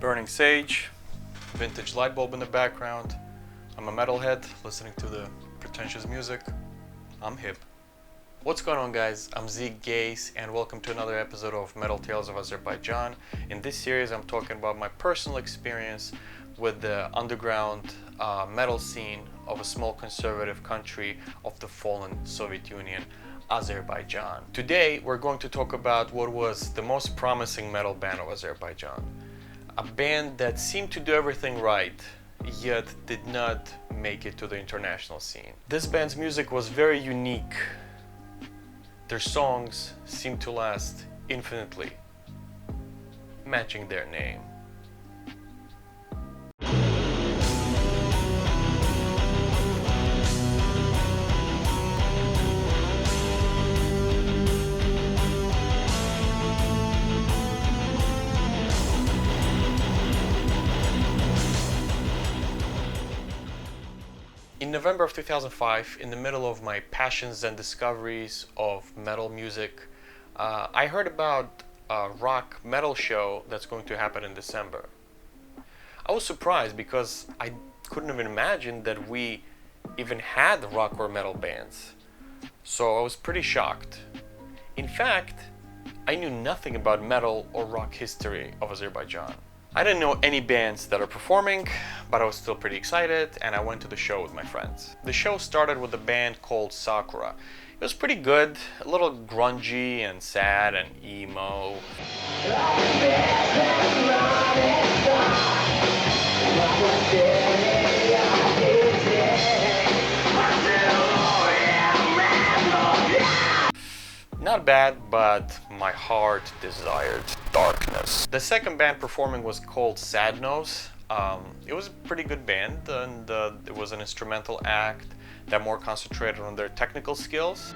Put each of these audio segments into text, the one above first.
burning sage, vintage light bulb in the background. I'm a metalhead listening to the pretentious music. I'm hip. What's going on, guys? I'm Zeke Gaze and welcome to another episode of Metal Tales of Azerbaijan. In this series I'm talking about my personal experience with the underground metal scene of a small conservative country of the fallen Soviet Union, Azerbaijan. Today we're going to talk about what was the most promising metal band of Azerbaijan. A band that seemed to do everything right, yet did not make it to the international scene. This band's music was very unique. Their songs seemed to last infinitely, matching their name. In November of 2005, in the middle of my passions and discoveries of metal music, I heard about a rock metal show that's going to happen in December. I was surprised because I couldn't even imagine that we even had rock or metal bands. So I was pretty shocked. In fact, I knew nothing about metal or rock history of Azerbaijan. I didn't know any bands that are performing, but I was still pretty excited and I went to the show with my friends. The show started with a band called Sakura. It was pretty good, a little grungy and sad and emo. Not bad, but my heart desired darkness. The second band performing was called Sad Nose. It was a pretty good band, and it was an instrumental act that more concentrated on their technical skills.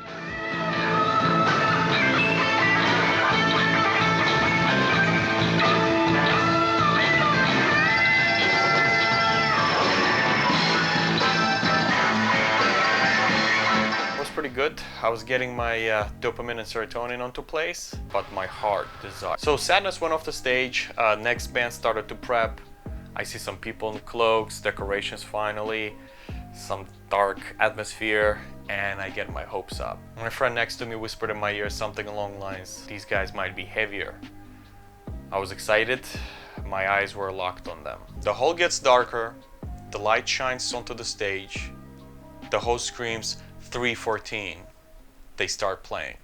Pretty good. I was getting my dopamine and serotonin onto place, but my heart desired. So Sadness went off the stage. Next band started to prep. I see some people in cloaks, decorations finally, some dark atmosphere, and I get my hopes up. My friend next to me whispered in my ear something along the lines, "These guys might be heavier." I was excited. My eyes were locked on them. The hall gets darker. The light shines onto the stage. The host screams, 3:14. They start playing.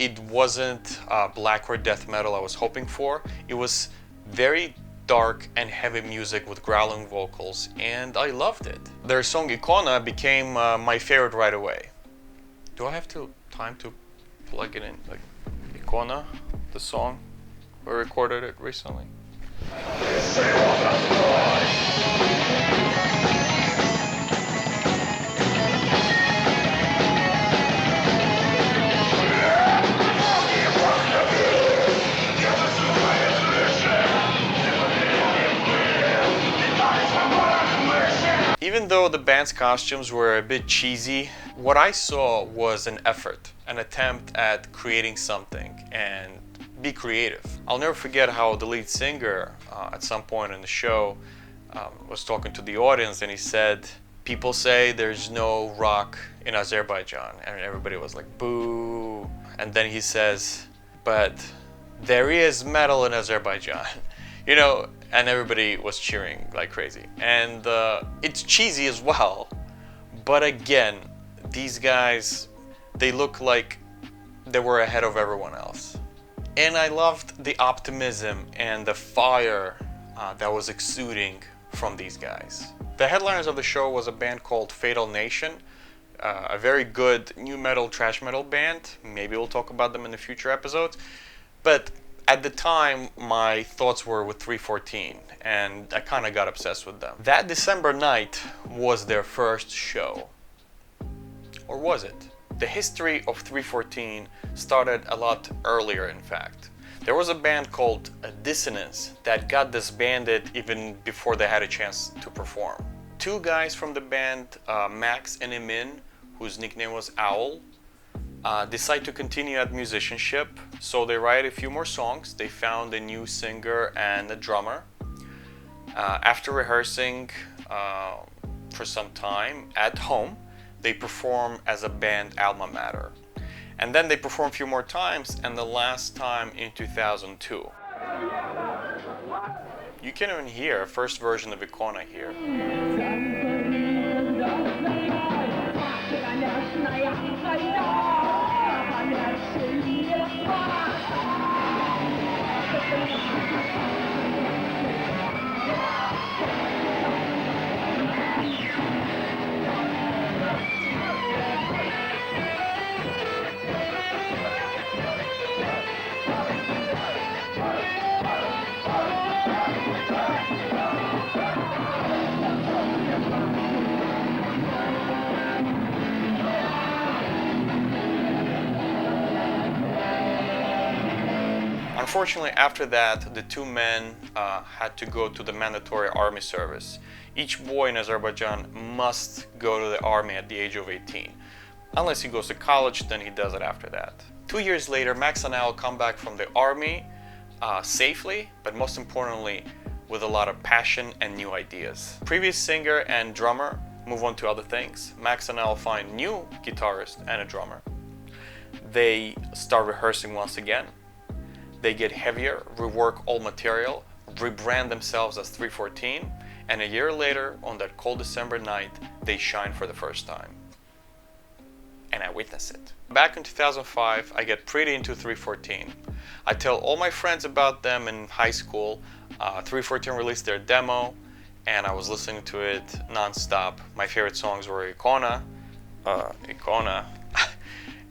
It wasn't black or death metal I was hoping for. It was very dark and heavy music with growling vocals, and I loved it. Their song Ikona became my favorite right away. Do I have time to plug it in? Like Ikona, the song, we recorded it recently. Even though the band's costumes were a bit cheesy, what I saw was an effort, an attempt at creating something and be creative. I'll never forget how the lead singer at some point in the show was talking to the audience and he said, "People say there's no rock in Azerbaijan," and everybody was like, "Boo." And then he says, "But there is metal in Azerbaijan." You know, and everybody was cheering like crazy. And it's cheesy as well, but again, these guys, they look like they were ahead of everyone else. And I loved the optimism and the fire that was exuding from these guys. The headliners of the show was a band called Fatal Nation, a very good new metal, thrash metal band. Maybe we'll talk about them in the future episodes. But at the time, my thoughts were with 314, and I kind of got obsessed with them. That December night was their first show. Or was it? The history of 314 started a lot earlier, in fact. There was a band called Dissonance that got disbanded even before they had a chance to perform. Two guys from the band, Max and Emin, whose nickname was Owl, decide to continue at musicianship, so they write a few more songs. They found a new singer and a drummer. After rehearsing for some time at home, they perform as a band Alma Mater. And then they perform a few more times, and the last time in 2002. You can even hear a first version of Icona here. Unfortunately, after that, the two men had to go to the mandatory army service. Each boy in Azerbaijan must go to the army at the age of 18. Unless he goes to college, then he does it after that. 2 years later, Max and Al come back from the army safely, but most importantly, with a lot of passion and new ideas. Previous singer and drummer move on to other things. Max and Al find new guitarist and a drummer. They start rehearsing once again. They get heavier, rework all material, rebrand themselves as 314, and a year later, on that cold December night, they shine for the first time. And I witness it. Back in 2005, I get pretty into 314. I tell all my friends about them in high school. 314 released their demo, and I was listening to it non-stop. My favorite songs were Icona,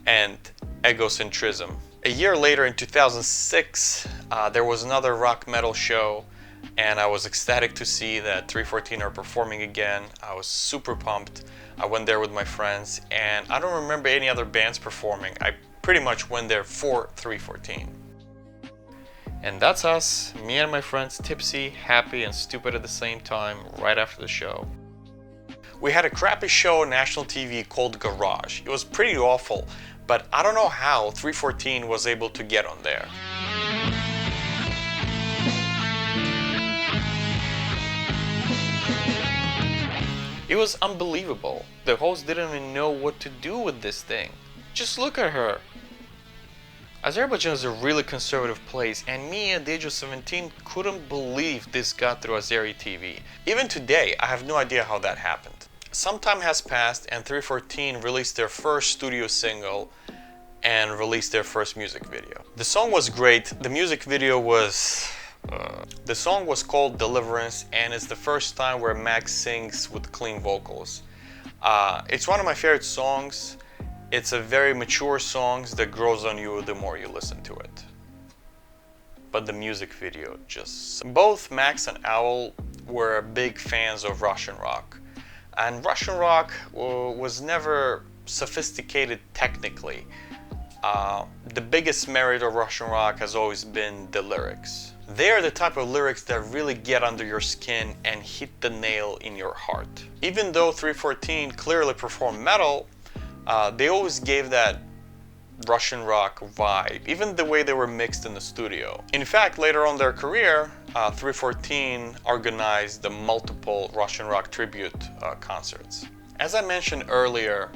and Egocentrism. A year later, in 2006, there was another rock metal show, and I was ecstatic to see that 314 are performing again. I was super pumped. I went there with my friends, and I don't remember any other bands performing. I pretty much went there for 314. And that's us, me and my friends, tipsy, happy, and stupid at the same time, right after the show. We had a crappy show on national TV called Garage. It was pretty awful, but I don't know how 314 was able to get on there. It was unbelievable. The host didn't even know what to do with this thing. Just look at her. Azerbaijan is a really conservative place, and me at the age of 17 couldn't believe this got through Azeri TV. Even today, I have no idea how that happened. Some time has passed, and 314 released their first studio single and released their first music video. The song was great. The music video was... The song was called Deliverance, and it's the first time where Max sings with clean vocals. It's one of my favorite songs. It's a very mature song that grows on you the more you listen to it. But the music video just... Both Max and Owl were big fans of Russian rock. And Russian rock was never sophisticated technically. The biggest merit of Russian rock has always been the lyrics. They are the type of lyrics that really get under your skin and hit the nail in your heart. Even though 314 clearly performed metal, they always gave that Russian rock vibe, even the way they were mixed in the studio. In fact, later on in their career, 314 organized the multiple Russian rock tribute concerts. As I mentioned earlier,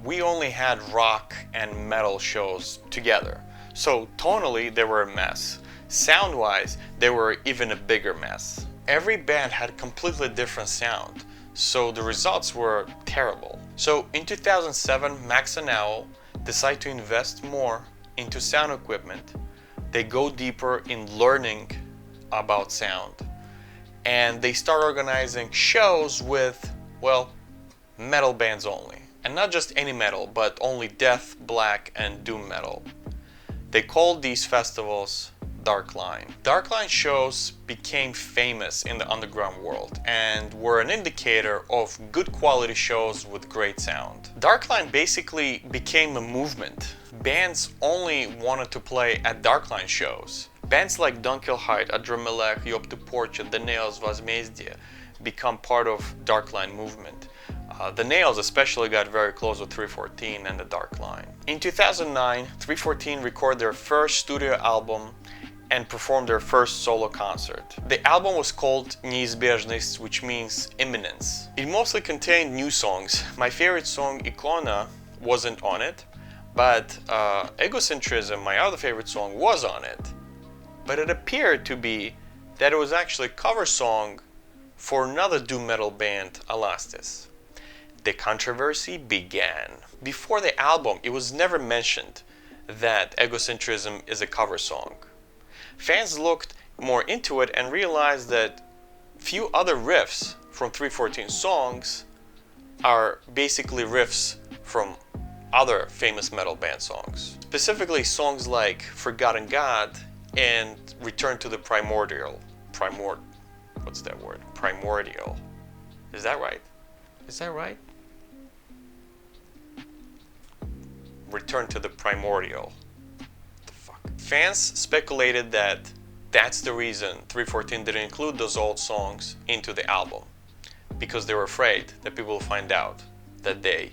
we only had rock and metal shows together. So tonally, they were a mess. Sound-wise, they were even a bigger mess. Every band had a completely different sound, so the results were terrible. So in 2007, Max and Owl decide to invest more into sound equipment. They go deeper in learning about sound, and they start organizing shows with, well, metal bands only. And not just any metal, but only death, black, and doom metal. They called these festivals DarkLine. DarkLine shows became famous in the underground world and were an indicator of good quality shows with great sound. DarkLine basically became a movement. Bands only wanted to play at DarkLine shows. Bands like Dunkelheit, Adorn, Yop to Portrait, The Nails, Возмездие become part of DarkLine movement. The Nails especially got very close with 314 and the DarkLine. In 2009, 314 recorded their first studio album and performed their first solo concert. The album was called Неизбежность, which means imminence. It mostly contained new songs. My favorite song, Icona, wasn't on it, but Egocentrism, my other favorite song, was on it. But it appeared to be that it was actually a cover song for another doom metal band, Alastis. The controversy began. Before the album, it was never mentioned that Egocentrism is a cover song. Fans looked more into it and realized that few other riffs from 314 songs are basically riffs from other famous metal band songs. Specifically songs like Forgotten God and Return to the Primordial. What's that word? Primordial. Is that right? Is that right? Return to the Primordial. What the fuck? Fans speculated that that's the reason 314 didn't include those old songs into the album, because they were afraid that people will find out that they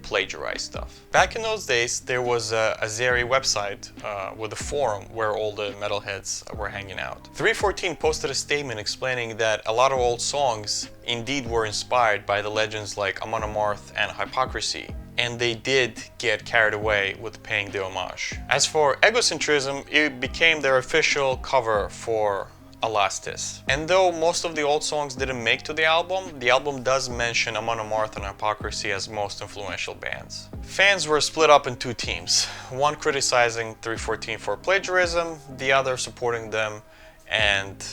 plagiarize stuff. Back in those days, there was a Azeri website with a forum where all the metalheads were hanging out. 314 posted a statement explaining that a lot of old songs indeed were inspired by the legends like Amon Amarth and Hypocrisy, and they did get carried away with paying the homage. As for Egocentrism, it became their official cover for Alastis. And though most of the old songs didn't make to the album does mention Amon Amarth and Hypocrisy as most influential bands. Fans were split up in two teams, one criticizing 314 for plagiarism, the other supporting them and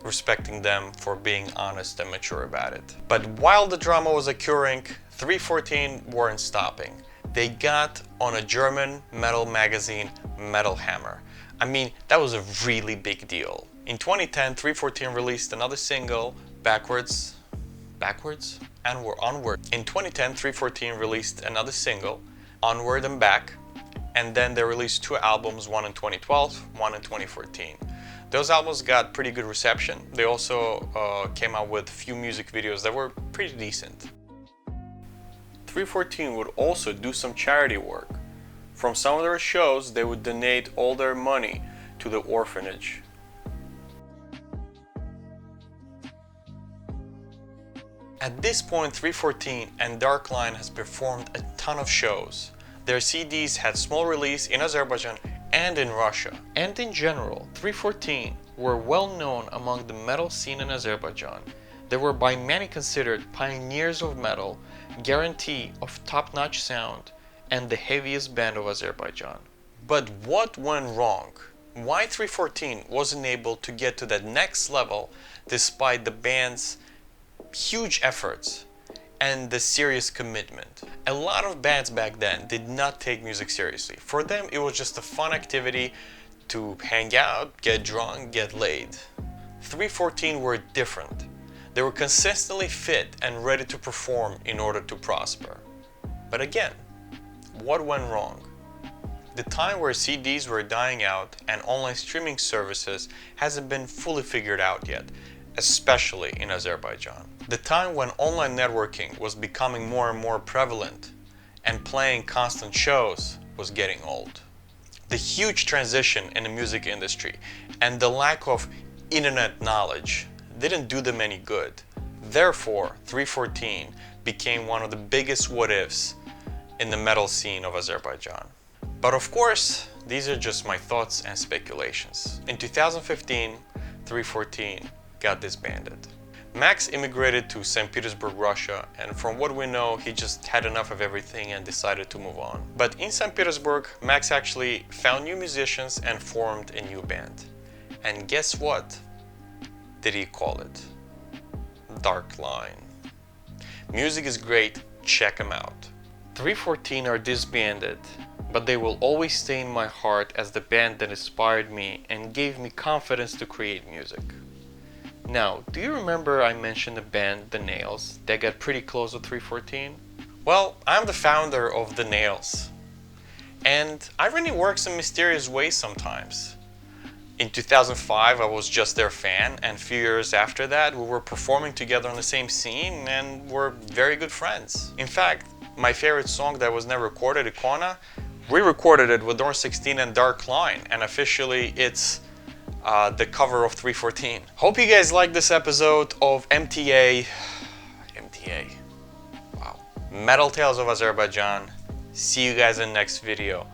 respecting them for being honest and mature about it. But while the drama was occurring, 314 weren't stopping. They got on a German metal magazine, Metal Hammer. I mean, that was a really big deal. In 2010, 314 released another single, Backwards, and we're Onward. In 2010, 314 released another single, Onward and Back, and then they released two albums, one in 2012, one in 2014. Those albums got pretty good reception. They also came out with a few music videos that were pretty decent. 314 would also do some charity work. From some of their shows, they would donate all their money to the orphanage. At this point, 314 and DarkLine has performed a ton of shows. Their CDs had small release in Azerbaijan and in Russia. And in general, 314 were well known among the metal scene in Azerbaijan. They were by many considered pioneers of metal, guarantee of top-notch sound, and the heaviest band of Azerbaijan. But what went wrong? Why 314 wasn't able to get to that next level despite the band's huge efforts and the serious commitment? A lot of bands back then did not take music seriously. For them, it was just a fun activity to hang out, get drunk, get laid. 314 were different. They were consistently fit and ready to perform in order to prosper. But again, what went wrong? The time where CDs were dying out and online streaming services hasn't been fully figured out yet, especially in Azerbaijan. The time when online networking was becoming more and more prevalent and playing constant shows was getting old. The huge transition in the music industry and the lack of internet knowledge didn't do them any good. Therefore, 314 became one of the biggest what-ifs in the metal scene of Azerbaijan. But of course, these are just my thoughts and speculations. In 2015, 314 got disbanded. Max immigrated to St. Petersburg, Russia, and from what we know, he just had enough of everything and decided to move on. But in St. Petersburg, Max actually found new musicians and formed a new band. And guess what did he call it? DarkLine. Music is great, check them out. 314 are disbanded, but they will always stay in my heart as the band that inspired me and gave me confidence to create music. Now, do you remember I mentioned the band The Nails that got pretty close with 314? Well, I'm the founder of The Nails, and irony works in mysterious ways sometimes. In 2005, I was just their fan, and a few years after that, we were performing together on the same scene and were very good friends. In fact, my favorite song that was never recorded, Icona, we recorded it with Adorn 16 and DarkLine, and officially it's the cover of 314. Hope you guys like this episode of MTA. Wow. Metal Tales of Azerbaijan. See you guys in the next video.